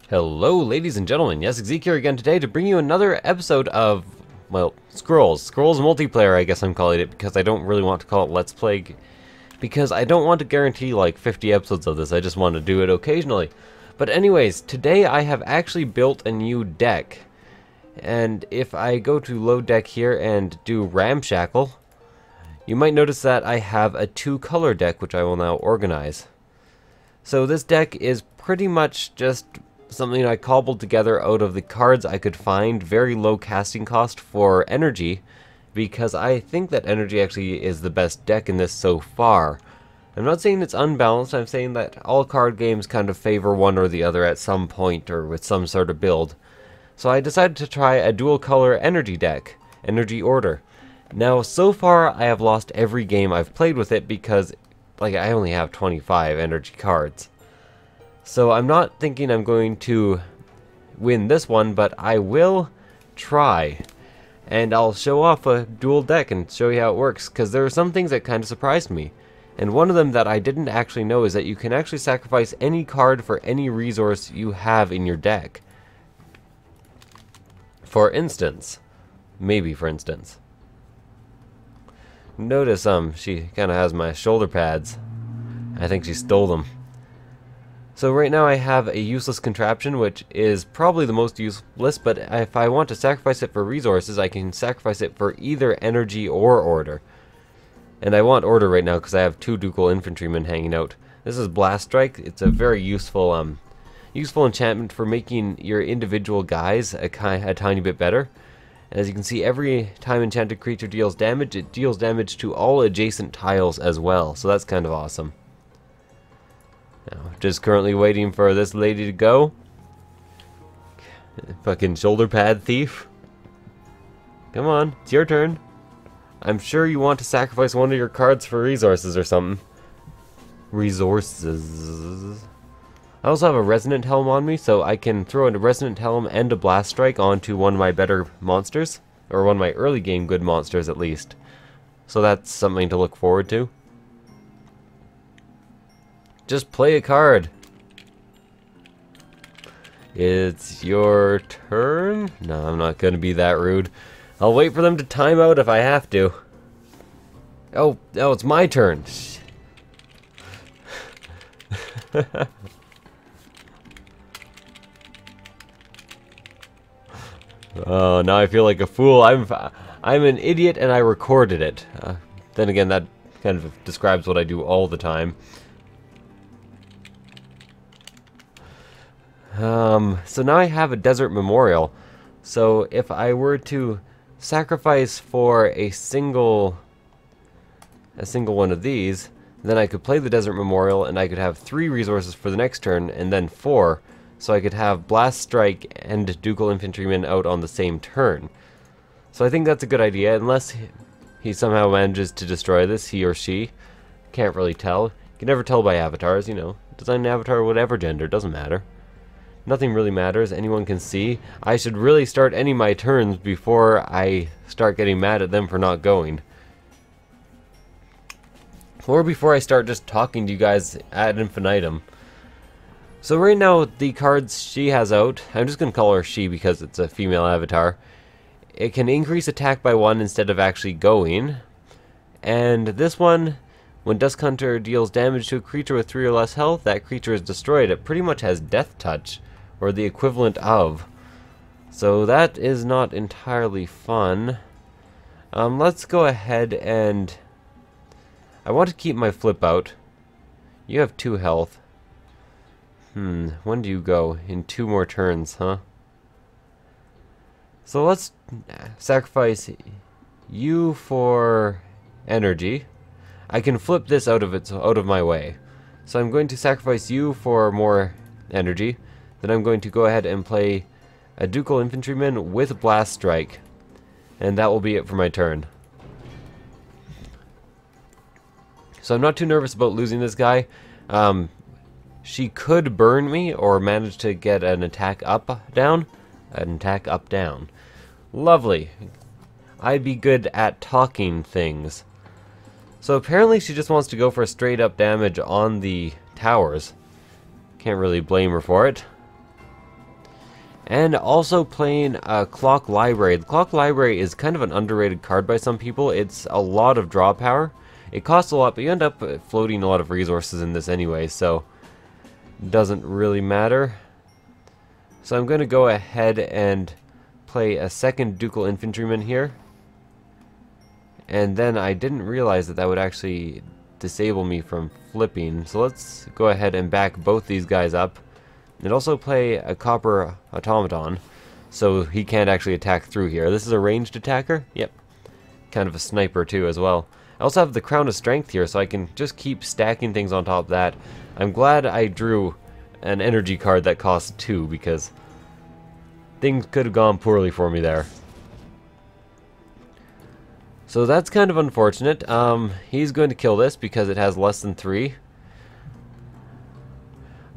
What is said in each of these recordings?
Hello, ladies and gentlemen. Yes, Zeke here again today to bring you another episode of, well, Scrolls. Scrolls Multiplayer, I guess I'm calling it, because I don't really want to call it Let's Play, because I don't want to guarantee like 50 episodes of this. I just want to do it occasionally. But anyways, today I have actually built a new deck. And if I go to load deck here and do Ramshackle, you might notice that I have a two-color deck, which I will now organize. So this deck is pretty much just something I cobbled together out of the cards I could find, very low casting cost for energy, because I think that energy actually is the best deck in this so far. I'm not saying it's unbalanced, I'm saying that all card games kind of favor one or the other at some point or with some sort of build. So I decided to try a dual color energy deck, Energy Order. Now so far I have lost every game I've played with it because I only have 25 energy cards. So I'm not thinking I'm going to win this one, but I will try. And I'll show off a dual deck and show you how it works, because there are some things that kind of surprised me. And one of them that I didn't actually know is that you can actually sacrifice any card for any resource you have in your deck. For instance, notice she kind of has my shoulder pads. I think she stole them. So right now I have a useless contraption, which is probably the most useless, but if I want to sacrifice it for resources, I can sacrifice it for either energy or order. And I want order right now because I have two ducal infantrymen hanging out. This is Blast Strike. It's a very useful enchantment for making your individual guys a tiny bit better. As you can see, every time enchanted creature deals damage, it deals damage to all adjacent tiles as well, so that's kind of awesome. Now, just currently waiting for this lady to go. Fucking shoulder pad thief. Come on, it's your turn. I'm sure you want to sacrifice one of your cards for resources or something. Resources. I also have a Resonant Helm on me, so I can throw a Resonant Helm and a Blast Strike onto one of my better monsters. Or one of my early game good monsters, at least. So that's something to look forward to. Just play a card. It's your turn? No, I'm not going to be that rude. I'll wait for them to time out if I have to. Oh, it's my turn. Oh, now I feel like a fool. I'm an idiot and I recorded it. Then again, that kind of describes what I do all the time. So now I have a Desert Memorial. So if I were to sacrifice for a single one of these, then I could play the Desert Memorial and I could have 3 resources for the next turn and then 4. So I could have Blast Strike and Ducal Infantryman out on the same turn. So I think that's a good idea, unless he somehow manages to destroy this, he or she. Can't really tell. You can never tell by avatars, you know. Design an avatar whatever gender, doesn't matter. Nothing really matters, anyone can see. I should really start ending my turns before I start getting mad at them for not going. Or before I start just talking to you guys ad infinitum. So right now, the cards she has out, I'm just going to call her she because it's a female avatar. It can increase attack by 1 instead of actually going. And this one, when Dusk Hunter deals damage to a creature with 3 or less health, that creature is destroyed. It pretty much has Death Touch, or the equivalent of. So that is not entirely fun. Let's go ahead and... I want to keep my flip out. You have 2 health. When do you go? In 2 more turns, huh? So let's sacrifice you for energy. I can flip this out of my way. So I'm going to sacrifice you for more energy. Then I'm going to go ahead and play a Ducal Infantryman with Blast Strike. And that will be it for my turn. So I'm not too nervous about losing this guy. She could burn me or manage to get an attack up, down. An attack up, down. Lovely. I'd be good at talking things. So apparently she just wants to go for straight up damage on the towers. Can't really blame her for it. And also playing Clock Library. The Clock Library is kind of an underrated card by some people. It's a lot of draw power. It costs a lot, but you end up floating a lot of resources in this anyway, so it doesn't really matter. So I'm going to go ahead and play a second Ducal Infantryman here. And then I didn't realize that that would actually disable me from flipping. So let's go ahead and back both these guys up. And also play a Copper Automaton, so he can't actually attack through here. This is a ranged attacker? Yep. Kind of a sniper too as well. I also have the Crown of Strength here, so I can just keep stacking things on top of that. I'm glad I drew an energy card that costs 2, because things could have gone poorly for me there. So that's kind of unfortunate. He's going to kill this because it has less than 3.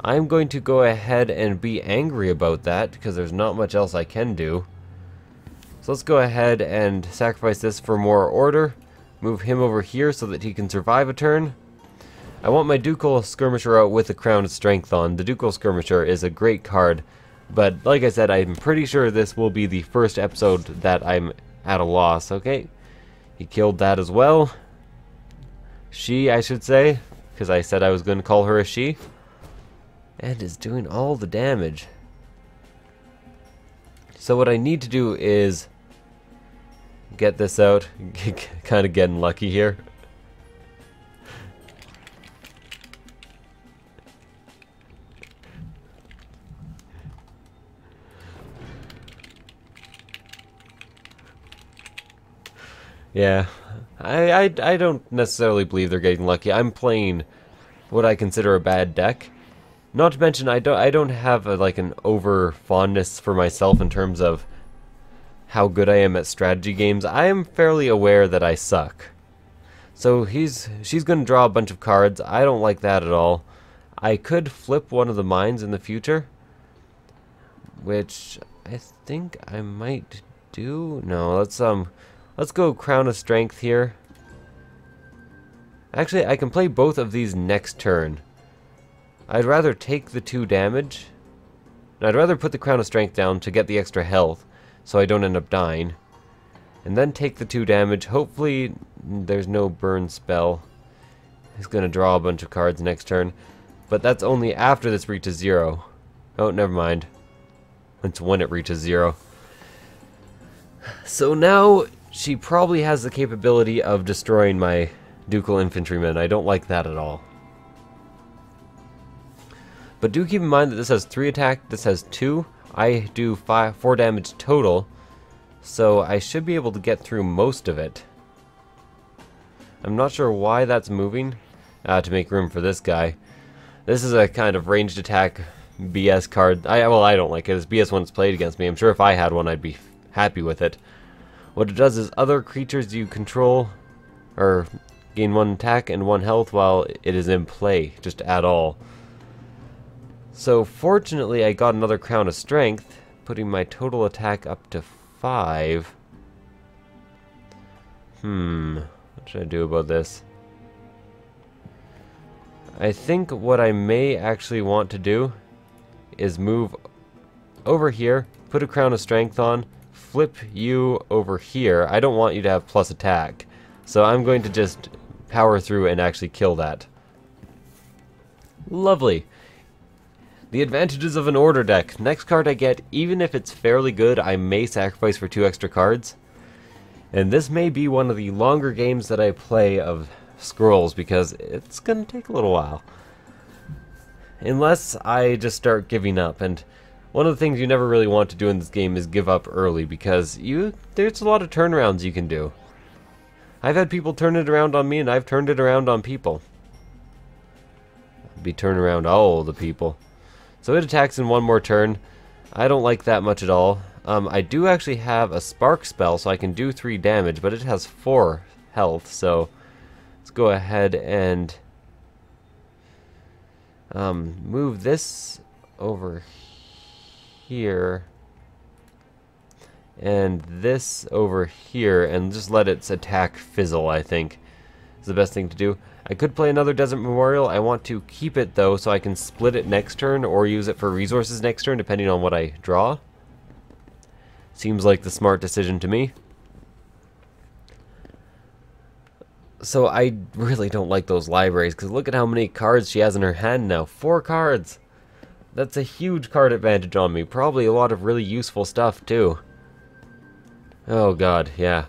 I'm going to go ahead and be angry about that because there's not much else I can do. So let's go ahead and sacrifice this for more order. Move him over here so that he can survive a turn. I want my Ducal Skirmisher out with the Crown of Strength on. The Ducal Skirmisher is a great card, but like I said, I'm pretty sure this will be the first episode that I'm at a loss. Okay, he killed that as well. She, I should say, because I said I was going to call her a she. And is doing all the damage. So what I need to do is get this out. Kind of getting lucky here. Yeah, I don't necessarily believe they're getting lucky. I'm playing what I consider a bad deck. Not to mention, I don't have like an over fondness for myself in terms of how good I am at strategy games. I am fairly aware that I suck. So she's going to draw a bunch of cards. I don't like that at all. I could flip one of the mines in the future, which I think I might do. No, let's go Crown of Strength here. Actually, I can play both of these next turn. I'd rather take the 2 damage. I'd rather put the Crown of Strength down to get the extra health, so I don't end up dying. And then take the 2 damage. Hopefully there's no burn spell. He's going to draw a bunch of cards next turn. But that's only after this reaches 0. Oh, never mind. It's when it reaches 0. So now she probably has the capability of destroying my Ducal Infantryman. I don't like that at all. But do keep in mind that this has 3 attack, this has 2. I do 4 damage total, so I should be able to get through most of it. I'm not sure why that's moving, to make room for this guy. This is a kind of ranged attack BS card. Well, I don't like it. It's BS when it's played against me. I'm sure if I had one, I'd be happy with it. What it does is other creatures you control or gain 1 attack and 1 health while it is in play, just at all. So fortunately I got another Crown of Strength, putting my total attack up to 5. What should I do about this? I think what I may actually want to do is move over here, put a Crown of Strength on, flip you over here. I don't want you to have plus attack, so I'm going to just power through and actually kill that. Lovely. The advantages of an order deck. Next card I get, even if it's fairly good, I may sacrifice for 2 extra cards. And this may be one of the longer games that I play of Scrolls, because it's going to take a little while. Unless I just start giving up. And one of the things you never really want to do in this game is give up early, because there's a lot of turnarounds you can do. I've had people turn it around on me, and I've turned it around on people. Be turn around all the people. So it attacks in 1 more turn. I don't like that much at all. I do actually have a Spark spell, so I can do 3 damage, but it has 4 health, so let's go ahead and move this over here and this over here, and just let its attack fizzle, I think is the best thing to do. I could play another Desert Memorial. I want to keep it though, so I can split it next turn or use it for resources next turn, depending on what I draw. Seems like the smart decision to me. So I really don't like those libraries, because look at how many cards she has in her hand now. 4 cards! That's a huge card advantage on me. Probably a lot of really useful stuff, too. Oh god, yeah.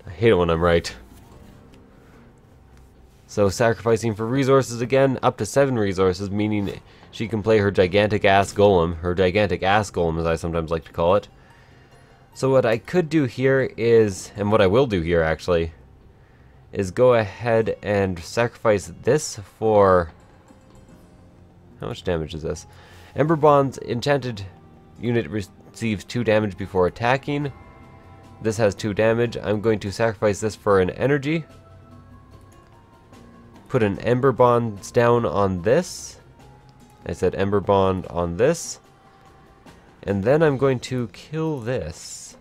I hate it when I'm right. So sacrificing for resources again, up to 7 resources, meaning she can play her gigantic ass golem. Her gigantic ass golem, as I sometimes like to call it. So what I could do here is, and what I will do here actually, is go ahead and sacrifice this for... How much damage is this? Ember Bond's enchanted unit receives 2 damage before attacking. This has 2 damage. I'm going to sacrifice this for an energy. Put an Ember Bond down on this. I said Ember Bond on this. And then I'm going to kill this.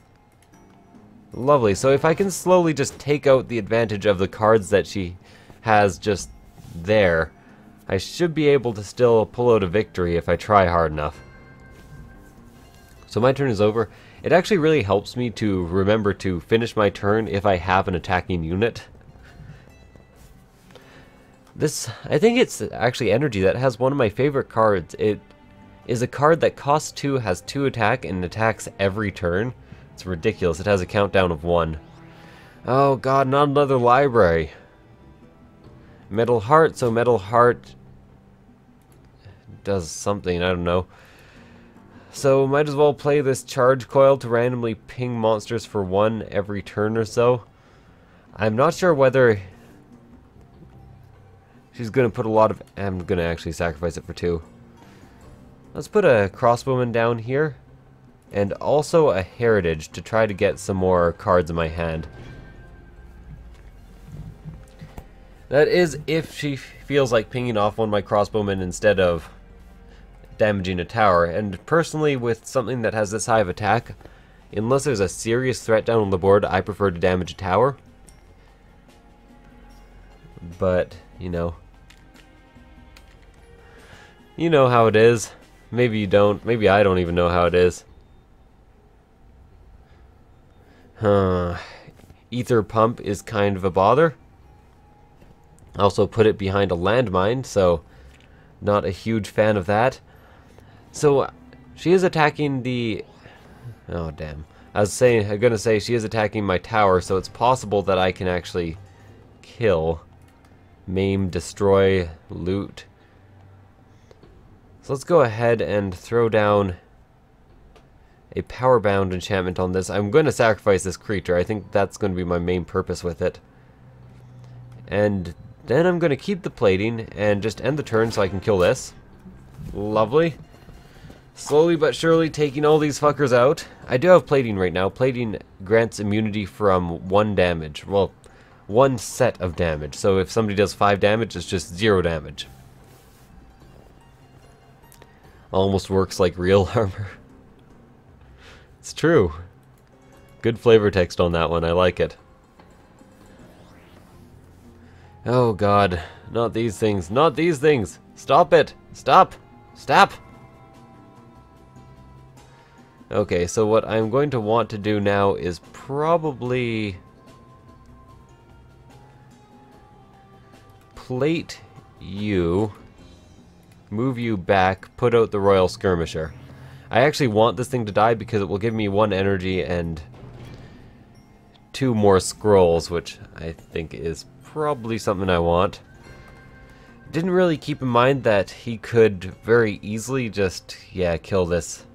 Lovely. So if I can slowly just take out the advantage of the cards that she has just there, I should be able to still pull out a victory if I try hard enough. So my turn is over. It actually really helps me to remember to finish my turn if I have an attacking unit. This, I think it's actually energy that has one of my favorite cards. It is a card that costs 2, has 2 attack, and attacks every turn. It's ridiculous. It has a countdown of 1. Oh god, not another library. Metal Heart, so Metal Heart does something, I don't know. So might as well play this Charge Coil to randomly ping monsters for 1 every turn or so. I'm not sure whether she's going to put a lot of... I'm going to actually sacrifice it for 2. Let's put a Crossbowman down here. And also a Heritage to try to get some more cards in my hand. That is if she feels like pinging off one of my Crossbowmen instead of damaging a tower. And personally, with something that has this high of attack, unless there's a serious threat down on the board, I prefer to damage a tower. But, you know how it is. Maybe you don't. Maybe I don't even know how it is. Ether Pump is kind of a bother. Also put it behind a landmine, so not a huge fan of that. So she is attacking the... Oh, damn. I'm going to say she is attacking my tower, so it's possible that I can actually kill, maim, destroy, loot. So let's go ahead and throw down a power-bound enchantment on this. I'm going to sacrifice this creature. I think that's going to be my main purpose with it. And then I'm going to keep the plating and just end the turn so I can kill this. Lovely. Slowly but surely taking all these fuckers out. I do have plating right now. Plating grants immunity from 1 damage. Well, 1 set of damage. So if somebody does 5 damage, it's just 0 damage. Almost works like real armor. It's true. Good flavor text on that one. I like it. Oh god. Not these things. Not these things. Stop it. Stop. Stop. Okay, so what I'm going to want to do now is probably plate you, move you back, put out the Royal Skirmisher. I actually want this thing to die because it will give me 1 energy and 2 more scrolls, which I think is probably something I want. Didn't really keep in mind that he could very easily just, yeah, kill this.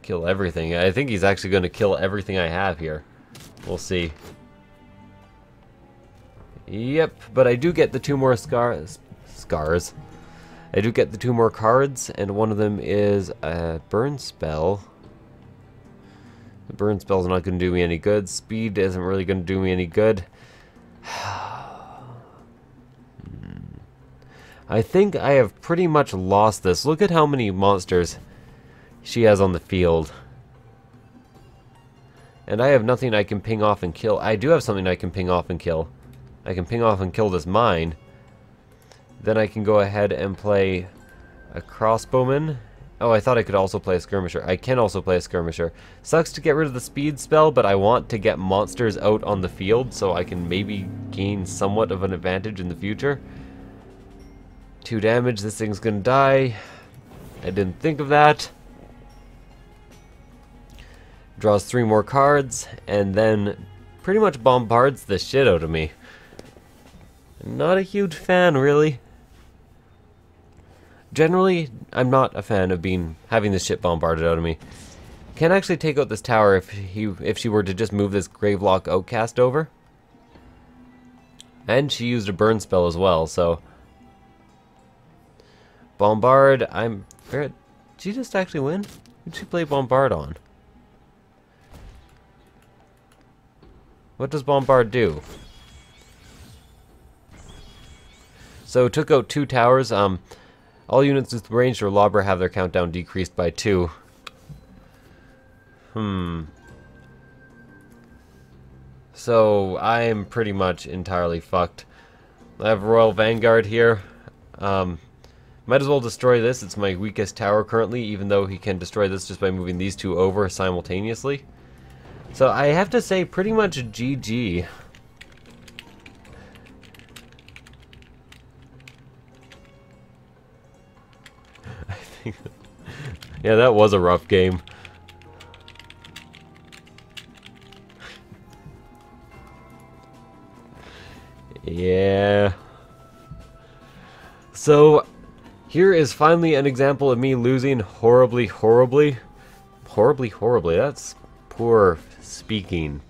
Kill everything. I think he's actually going to kill everything I have here. We'll see. Yep, but I do get the 2 more scars. I do get the 2 more cards, and one of them is a burn spell. The burn spell's not going to do me any good. Speed isn't really going to do me any good. I think I have pretty much lost this. Look at how many monsters she has on the field. And I have nothing I can ping off and kill. I do have something I can ping off and kill. I can ping off and kill this mine. Then I can go ahead and play a crossbowman. Oh, I thought I could also play a skirmisher. I can also play a skirmisher. Sucks to get rid of the speed spell, but I want to get monsters out on the field so I can maybe gain somewhat of an advantage in the future. 2 damage, this thing's gonna die. I didn't think of that. Draws 3 more cards, and then pretty much bombards the shit out of me. Not a huge fan, really. Generally, I'm not a fan of having this shit bombarded out of me. Can actually take out this tower if she were to just move this Gravelock Outcast over. And she used a burn spell as well, so Bombard, did she just actually win? Who did she play Bombard on? What does Bombard do? So took out 2 towers. All units with ranged or lobber have their countdown decreased by 2. So I'm pretty much entirely fucked. I have Royal Vanguard here. Might as well destroy this. It's my weakest tower currently, even though he can destroy this just by moving these 2 over simultaneously. So I have to say pretty much GG. I think yeah, that was a rough game. Yeah. So here is finally an example of me losing horribly. That's poor speaking.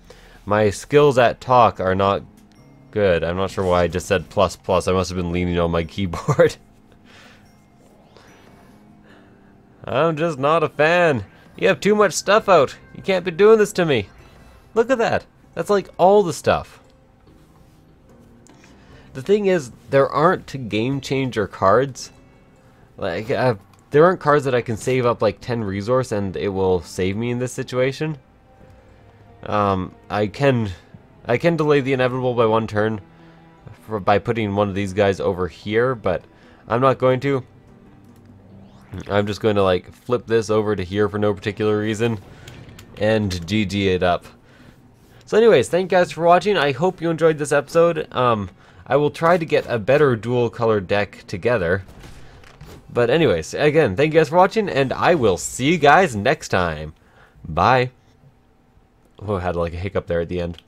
My skills at talk are not good. I'm not sure why I just said ++. I must have been leaning on my keyboard. I'm just not a fan. You have too much stuff out. You can't be doing this to me. Look at that. That's like all the stuff. The thing is, there aren't game changer cards. Like, there aren't cards that I can save up like 10 resource and it will save me in this situation. I can delay the inevitable by 1 turn by putting one of these guys over here, but I'm not going to. I'm just going to like flip this over to here for no particular reason and GG it up. So anyways, thank you guys for watching. I hope you enjoyed this episode. I will try to get a better dual color deck together. But anyways, again, thank you guys for watching, and I will see you guys next time. Bye. Oh, I had like a hiccup there at the end.